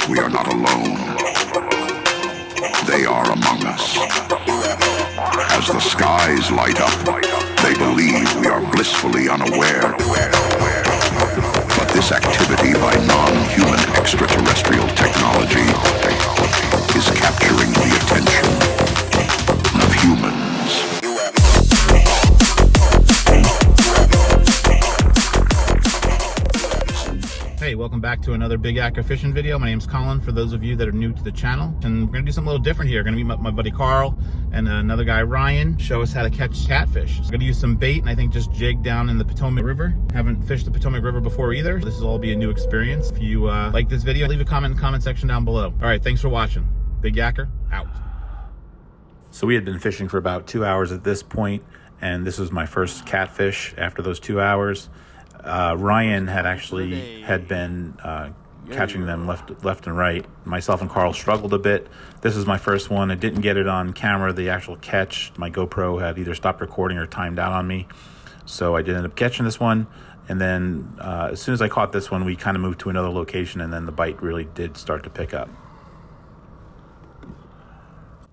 we are not alone. They are among us. As the skies light up, they believe we are blissfully unaware. But this activity by non-human extraterrestrial technology is capturing the attention of humans. Hey, welcome back to another Big Acre fishing video. My name's Colin, for those of you that are new to the channel. And we're gonna do something a little different here. We're gonna meet my buddy Carl and another guy, Ryan, show us how to catch catfish. So we're gonna use some bait and I think just jig down in the Potomac River. Haven't fished the Potomac River before either. This will all be a new experience. If you like this video, leave a comment in the comment section down below. All right, thanks for watching. Big Acre, out. So we had been fishing for about 2 hours at this point, and this was my first catfish after those 2 hours. Ryan had been catching them left and right. Myself and Carl struggled a bit. This is my first one. I didn't get it on camera, the actual catch. My GoPro had either stopped recording or timed out on me. So I did end up catching this one. And then as soon as I caught this one, we kind of moved to another location, and then the bite really did start to pick up.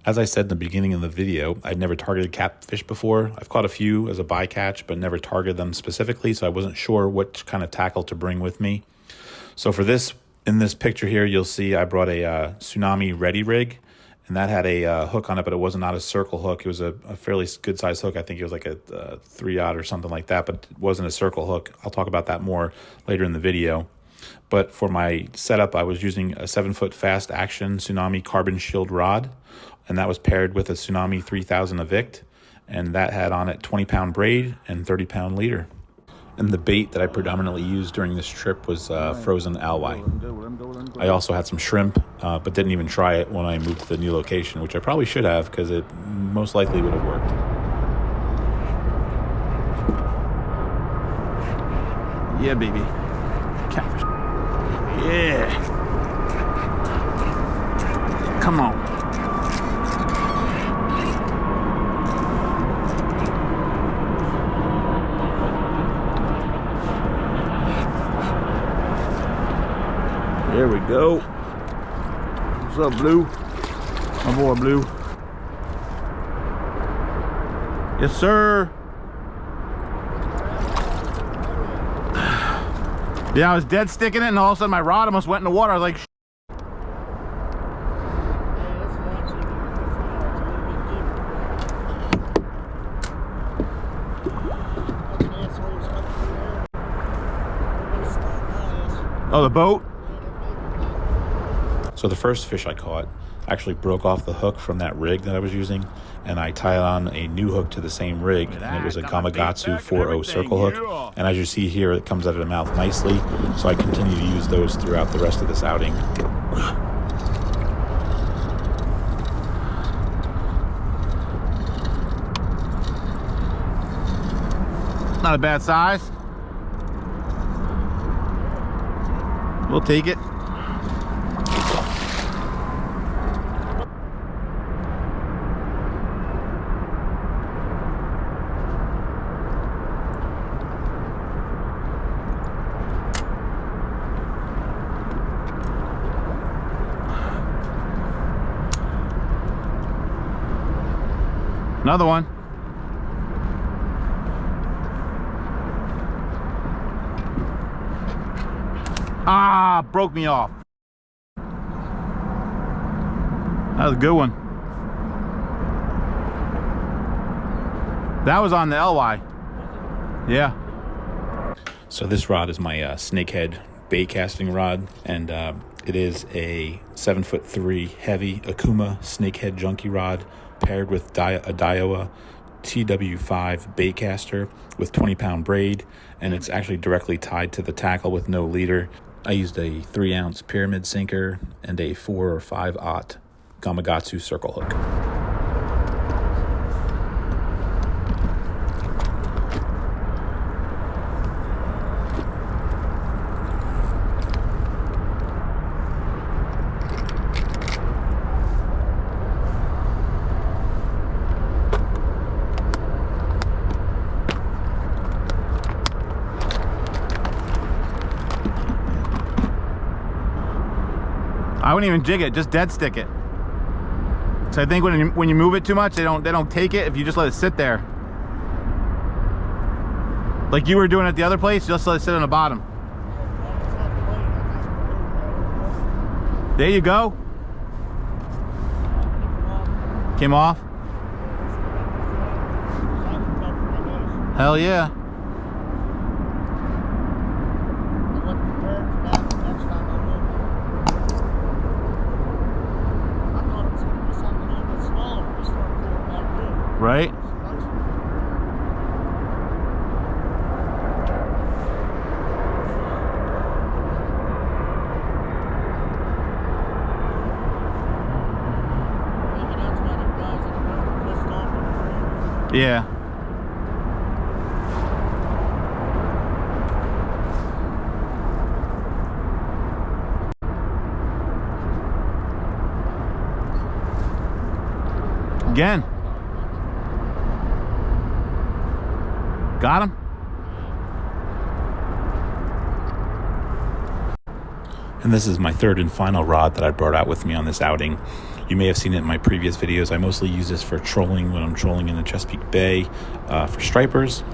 As I said in the beginning of the video, I'd never targeted catfish before. I've caught a few as a bycatch, but never targeted them specifically, so I wasn't sure what kind of tackle to bring with me. So for this, in this picture here, you'll see I brought a Tsunami Ready rig, and that had a hook on it, but it was not a circle hook. It was a fairly good-sized hook. I think it was like a 3-aught or something like that, but it wasn't a circle hook. I'll talk about that more later in the video. But for my setup, I was using a 7-foot fast action Tsunami carbon shield rod, and that was paired with a Tsunami 3000 Evict, and that had on it 20-pound braid and 30-pound leader. And the bait that I predominantly used during this trip was frozen alwai. I also had some shrimp, but didn't even try it when I moved to the new location, which I probably should have, because it most likely would have worked. Yeah, baby. Catfish. Yeah. Come on. There we go. What's up, Blue? My boy, Blue. Yes, sir. Yeah, I was dead sticking it, and all of a sudden my rod almost went in the water. I was like, oh, the boat? So the first fish I caught actually broke off the hook from that rig that I was using, and I tied on a new hook to the same rig, and it was a Gamakatsu 4.0 circle hook. And as you see here, it comes out of the mouth nicely, so I continue to use those throughout the rest of this outing. Not a bad size. We'll take it. Another one. Ah, broke me off. That was a good one. That was on the LY. Yeah. So this rod is my snakehead bait casting rod, and it is a 7'3" heavy Akuma snakehead junkie rod paired with a Daiwa TW5 bait caster with 20-pound braid, and it's actually directly tied to the tackle with no leader. I used a 3-ounce pyramid sinker and a 4 or 5-aught Gamakatsu circle hook. I wouldn't even jig it, just dead stick it. So I think when you move it too much, they don't take it if you just let it sit there. Like you were doing at the other place, just let it sit on the bottom. There you go. Came off? Hell yeah. Right? Yeah. Again. Got him. And this is my third and final rod that I brought out with me on this outing. You may have seen it in my previous videos. I mostly use this for trolling when I'm trolling in the Chesapeake Bay for stripers.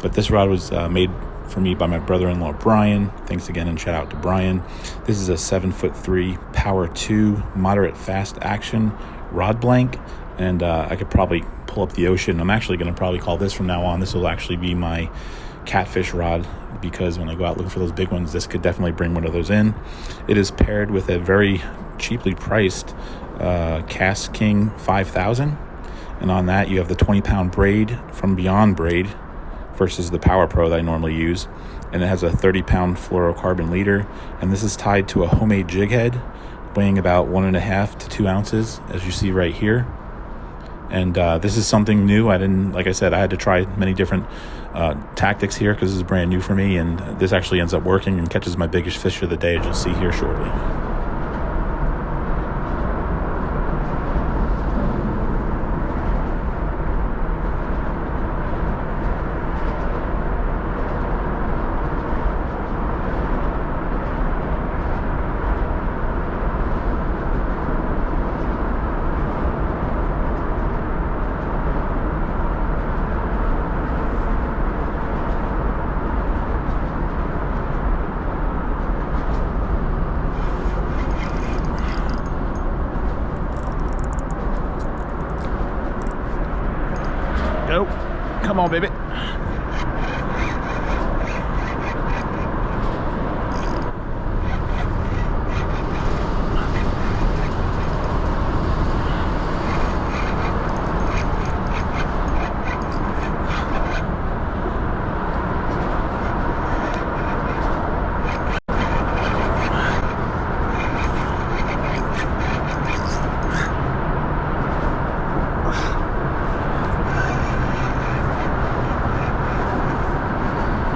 But this rod was made for me by my brother-in-law, Brian. Thanks again and shout out to Brian. This is a 7'3" Power 2 moderate fast action rod blank. And I could probably pull up the ocean. I'm actually going to probably call this from now on. This will actually be my catfish rod, because when I go out looking for those big ones, this could definitely bring one of those in. It is paired with a very cheaply priced Cast King 5000, and on that you have the 20-pound braid from Beyond Braid versus the Power Pro that I normally use, and it has a 30-pound fluorocarbon leader, and this is tied to a homemade jig head weighing about 1.5 to 2 ounces, as you see right here. And this is something new. Like I said, I had to try many different tactics here because this is brand new for me, and this actually ends up working and catches my biggest fish of the day, as you'll see here shortly. Go. Come on, baby.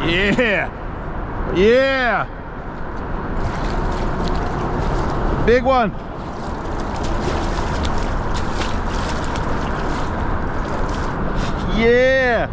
Yeah, yeah, big one. Yeah.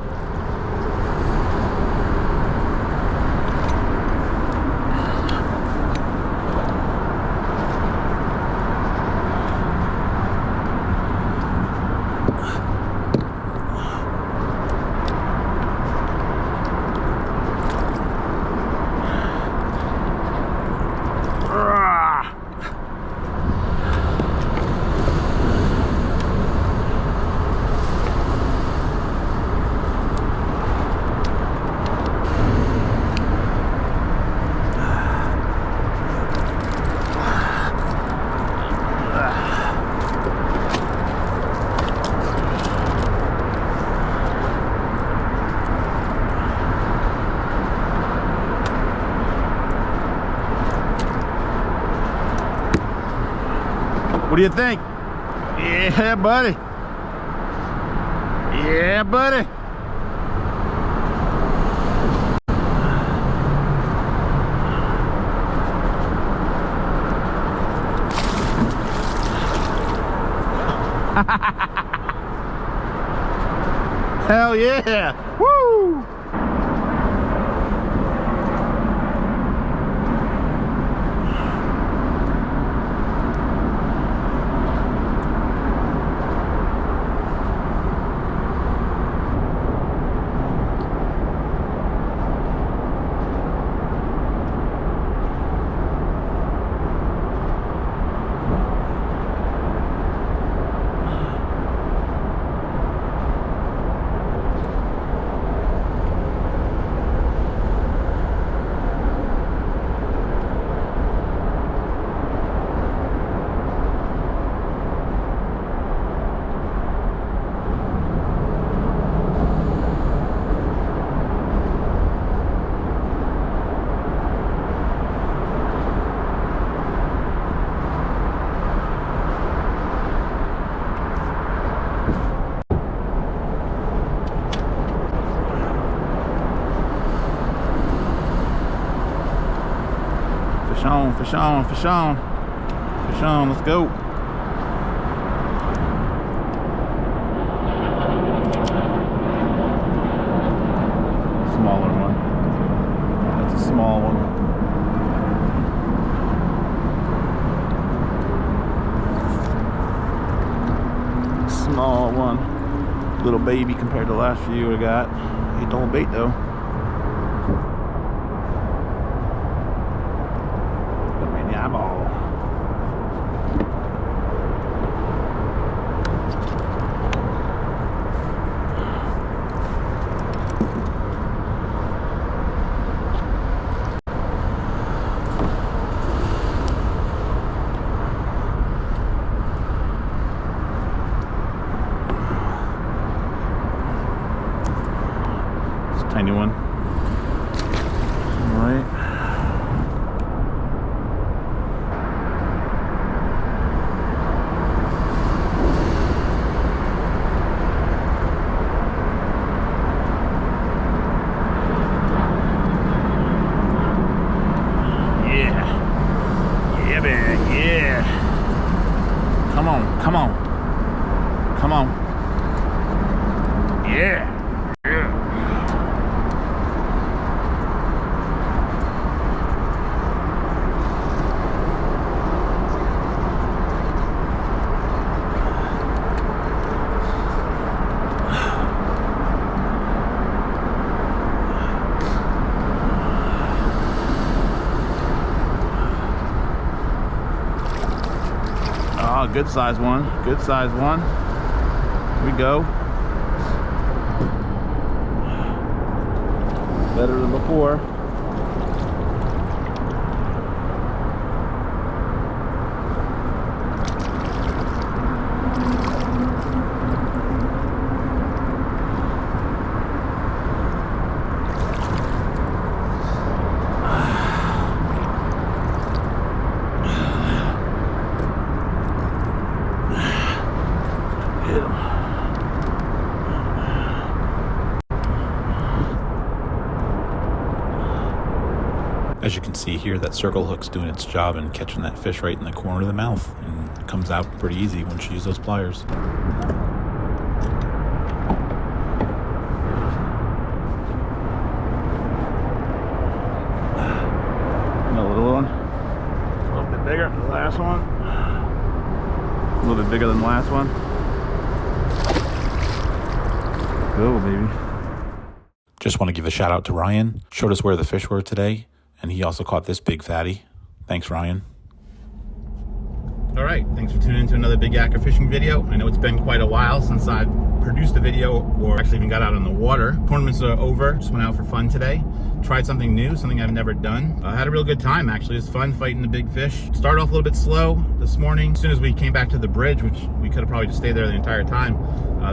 What do you think? Yeah, buddy. Yeah, buddy. Hell yeah. Woo! Fish on, fish on. Fish on, let's go. Smaller one. That's a small one. Small one. Little baby compared to the last few I got. He don't bait though. Got me in the eyeball. Tiny one. All right. Yeah. Yeah, baby. Yeah. Come on. Come on. Come on. Yeah. Oh, good size one. Good size one. Here we go. Better than before. As you can see here, that circle hook's doing its job and catching that fish right in the corner of the mouth, and it comes out pretty easy once you use those pliers. Another little one. A little bit bigger than the last one. A little bit bigger than the last one. Go, baby. Just want to give a shout out to Ryan. Showed us where the fish were today, and he also caught this big fatty. Thanks, Ryan. All right, thanks for tuning in to another Big Acro fishing video. I know it's been quite a while since I've produced a video or actually even got out on the water. Tournaments are over, just went out for fun today. Tried something new, something I've never done. I had a real good time, actually. It was fun fighting the big fish. Started off a little bit slow this morning. As soon as we came back to the bridge, which we could have probably just stayed there the entire time,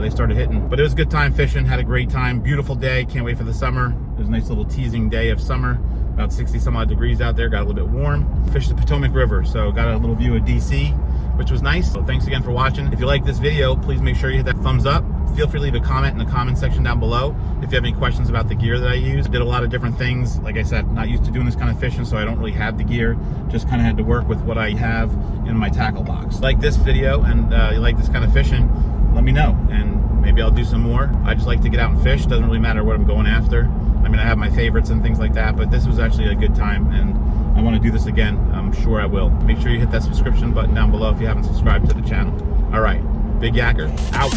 they started hitting. But it was a good time fishing, had a great time. Beautiful day, can't wait for the summer. It was a nice little teasing day of summer. About 60 some odd degrees out there, got a little bit warm. Fished the Potomac River, so got a little view of DC, which was nice. So thanks again for watching. If you like this video, please make sure you hit that thumbs up. Feel free to leave a comment in the comment section down below if you have any questions about the gear that I use. I did a lot of different things. Like I said, not used to doing this kind of fishing, so I don't really have the gear. Just kind of had to work with what I have in my tackle box. Like this video and you like this kind of fishing, let me know, and maybe I'll do some more. I just like to get out and fish. Doesn't really matter what I'm going after. I mean, I have my favorites and things like that, but this was actually a good time, and I want to do this again. I'm sure I will. Make sure you hit that subscription button down below if you haven't subscribed to the channel. All right, Big Yacker, out.